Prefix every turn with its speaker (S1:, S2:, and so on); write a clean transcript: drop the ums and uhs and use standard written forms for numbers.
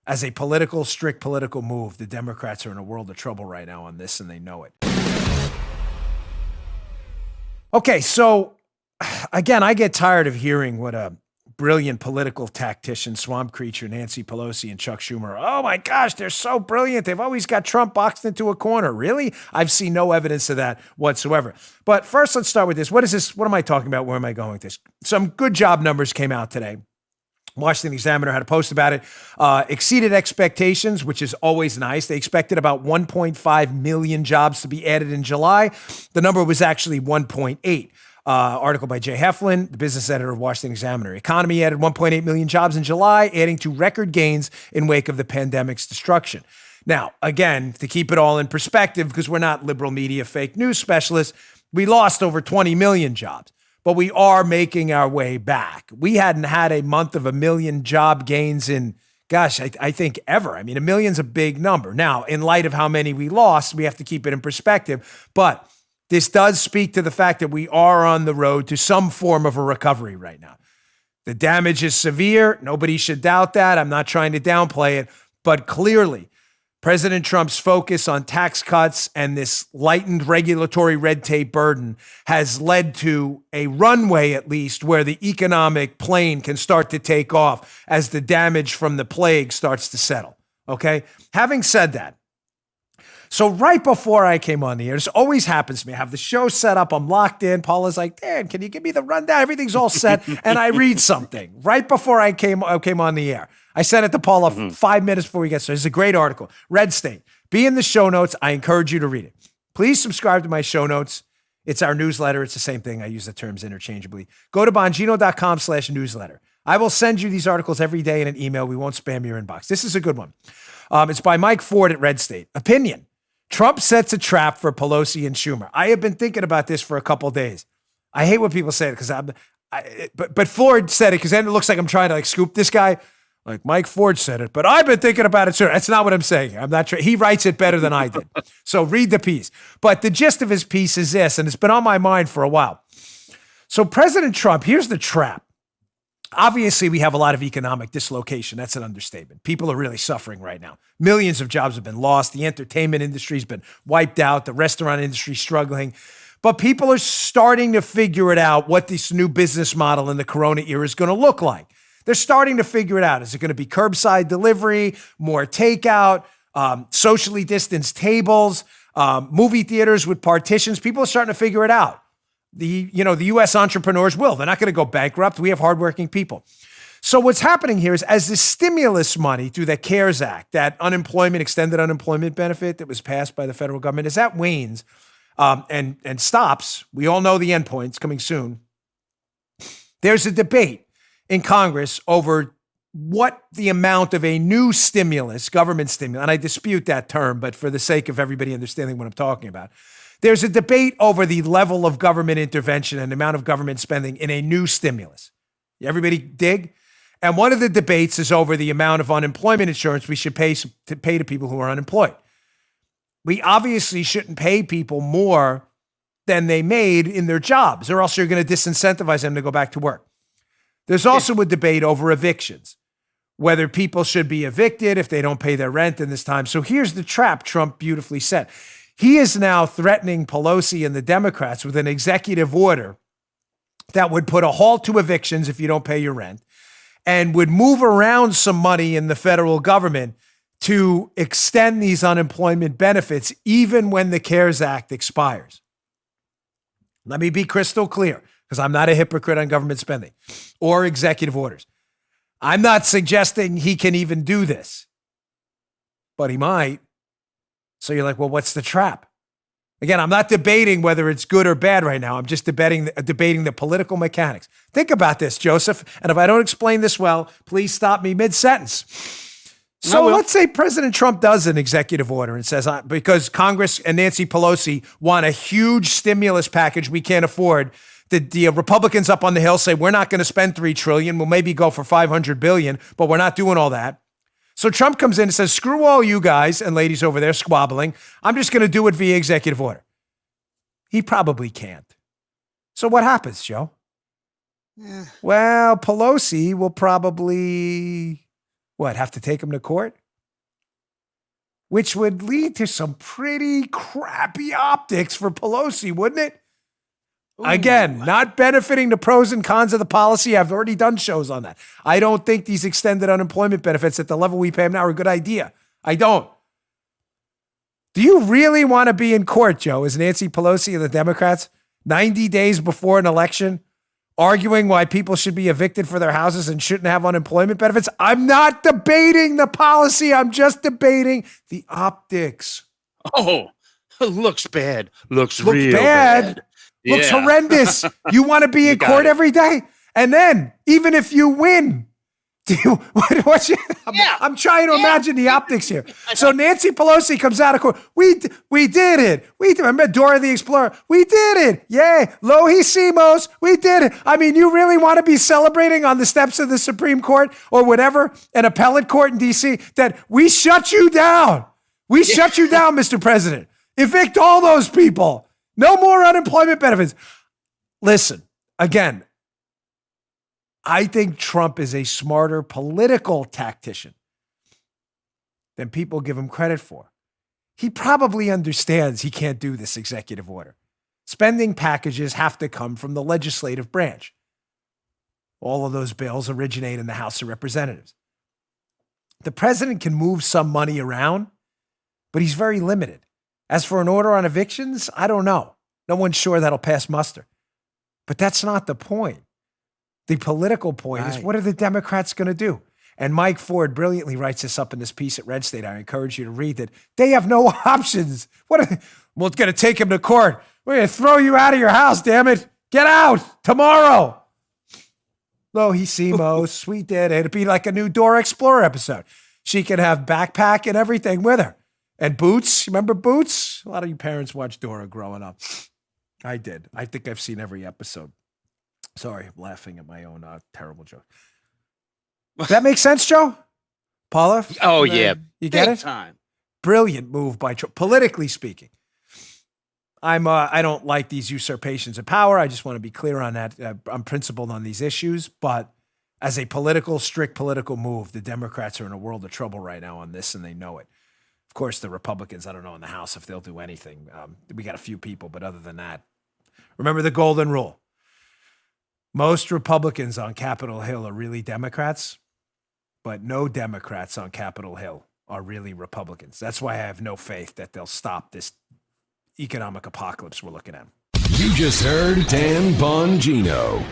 S1: as a strict political move, the Democrats are in a world of trouble right now on this, and they know it. Okay, so again, I get tired of hearing what a brilliant political tactician, swamp creature, Nancy Pelosi and Chuck Schumer. Oh my gosh, they're so brilliant. They've always got Trump boxed into a corner. Really? I've seen no evidence of that whatsoever. But first, let's start with this. What is this? What am I talking about? Where am I going with this? Some good job numbers came out today. Washington Examiner had a post about it. Exceeded expectations, which is always nice. They expected about 1.5 million jobs to be added in July. The number was actually 1.8. Article by Jay Heflin, the business editor of Washington Examiner. Economy added 1.8 million jobs in July, adding to record gains in wake of the pandemic's destruction. Now, again, to keep it all in perspective, because we're not liberal media fake news specialists, we lost over 20 million jobs, but we are making our way back. We hadn't had a month of 1 million job gains in, gosh, I think ever. I mean, 1 million's a big number. Now, in light of how many we lost, we have to keep it in perspective, but this does speak to the fact that we are on the road to some form of a recovery right now. The damage is severe. Nobody should doubt that. I'm not trying to downplay it, but clearly President Trump's focus on tax cuts and this lightened regulatory red tape burden has led to a runway, at least, where the economic plane can start to take off as the damage from the plague starts to settle. Okay? Having said that, so right before I came on the air, this always happens to me. I have the show set up. I'm locked in. Paula's like, Dan, can you give me the rundown? Everything's all set. And I read something right before I came on the air. I sent it to Paula 5 minutes before we get started. It's a great article. Red State. Be in the show notes. I encourage you to read it. Please subscribe to my show notes. It's our newsletter. It's the same thing. I use the terms interchangeably. Go to Bongino.com/newsletter. I will send you these articles every day in an email. We won't spam your inbox. This is a good one. It's by Mike Ford at Red State. Opinion. Trump sets a trap for Pelosi and Schumer. I have been thinking about this for a couple of days. I hate when people say it because but Ford said it because then it looks like I'm trying to scoop this guy. Like Mike Ford said it, but I've been thinking about it, sir. That's not what I'm saying. I'm not sure. He writes it better than I did. So read the piece. But the gist of his piece is this, and it's been on my mind for a while. So President Trump, here's the trap. Obviously, we have a lot of economic dislocation. That's an understatement. People are really suffering right now. Millions of jobs have been lost. The entertainment industry has been wiped out. The restaurant industry is struggling. But people are starting to figure it out what this new business model in the Corona era is going to look like. They're starting to figure it out. Is it going to be curbside delivery, more takeout, socially distanced tables, movie theaters with partitions? People are starting to figure it out. The U.S. entrepreneurs will. They're not going to go bankrupt. We have hardworking people. So what's happening here is as the stimulus money through the CARES Act, that extended unemployment benefit that was passed by the federal government, as that wanes and stops, we all know the endpoint's coming soon. There's a debate in Congress over what the amount of a new stimulus, government stimulus, and I dispute that term, but for the sake of everybody understanding what I'm talking about, there's a debate over the level of government intervention and the amount of government spending in a new stimulus. Everybody dig? And one of the debates is over the amount of unemployment insurance we should pay to people who are unemployed. We obviously shouldn't pay people more than they made in their jobs, or else you're going to disincentivize them to go back to work. There's also a debate over evictions, whether people should be evicted if they don't pay their rent in this time. So here's the trap Trump beautifully set. He is now threatening Pelosi and the Democrats with an executive order that would put a halt to evictions if you don't pay your rent and would move around some money in the federal government to extend these unemployment benefits even when the CARES Act expires. Let me be crystal clear, because I'm not a hypocrite on government spending or executive orders. I'm not suggesting he can even do this, but he might. So you're like, well, what's the trap? Again, I'm not debating whether it's good or bad right now. I'm just debating the political mechanics. Think about this, Joseph. And if I don't explain this well, please stop me mid-sentence. So let's say President Trump does an executive order and says, because Congress and Nancy Pelosi want a huge stimulus package we can't afford, the Republicans up on the Hill say, we're not going to spend $3 trillion. We'll maybe go for $500 billion, but we're not doing all that. So Trump comes in and says, screw all you guys and ladies over there squabbling. I'm just going to do it via executive order. He probably can't. So what happens, Joe? Well, Pelosi will probably, What, have to take him to court? Which would lead to some pretty crappy optics for Pelosi, wouldn't it? Ooh. Again, not benefiting the pros and cons of the policy. I've already done shows on that. I don't think these extended unemployment benefits at the level we pay them now are a good idea. I don't. Do you really want to be in court, Joe, as Nancy Pelosi and the Democrats, 90 days before an election, arguing why people should be evicted for their houses and shouldn't have unemployment benefits? I'm not debating the policy. I'm just debating the optics.
S2: Oh, looks bad. Looks real bad.
S1: Looks horrendous. You want to be in court every day? And then, even if you win, I'm trying to imagine the optics here. So Nancy Pelosi comes out of court. We did it. Remember Dora the Explorer? We did it. Yay. Lo hicimos. We did it. I mean, you really want to be celebrating on the steps of the Supreme Court or whatever, an appellate court in D.C., that we shut you down. We shut you down, Mr. President. Evict all those people. No more unemployment benefits. Listen, again, I think Trump is a smarter political tactician than people give him credit for. He probably understands he can't do this executive order. Spending packages have to come from the legislative branch. All of those bills originate in the House of Representatives. The president can move some money around, but he's very limited. As for an order on evictions, I don't know. No one's sure that'll pass muster. But that's not the point. The political point is, what are the Democrats going to do? And Mike Ford brilliantly writes this up in this piece at Red State. I encourage you to read that. They have no options. Well, it's going to take him to court. We're going to throw you out of your house, damn it. Get out tomorrow. Lo hicimos, we did it. It'd be like a new Dora Explorer episode. She could have backpack and everything with her. And Boots, remember Boots? A lot of you parents watched Dora growing up. I did. I think I've seen every episode. Sorry, I'm laughing at my own terrible joke. Does that make sense, Joe? Paula?
S2: Oh, yeah.
S1: You get
S2: Big
S1: it?
S2: Time.
S1: Brilliant move by Trump, politically speaking. I don't like these usurpations of power. I just want to be clear on that. I'm principled on these issues, but as a strict political move, the Democrats are in a world of trouble right now on this, and they know it. Of course, the Republicans, I don't know in the House if they'll do anything. We got a few people, but other than that, remember the golden rule. Most Republicans on Capitol Hill are really Democrats, but no Democrats on Capitol Hill are really Republicans. That's why I have no faith that they'll stop this economic apocalypse we're looking at.
S3: You just heard Dan Bongino.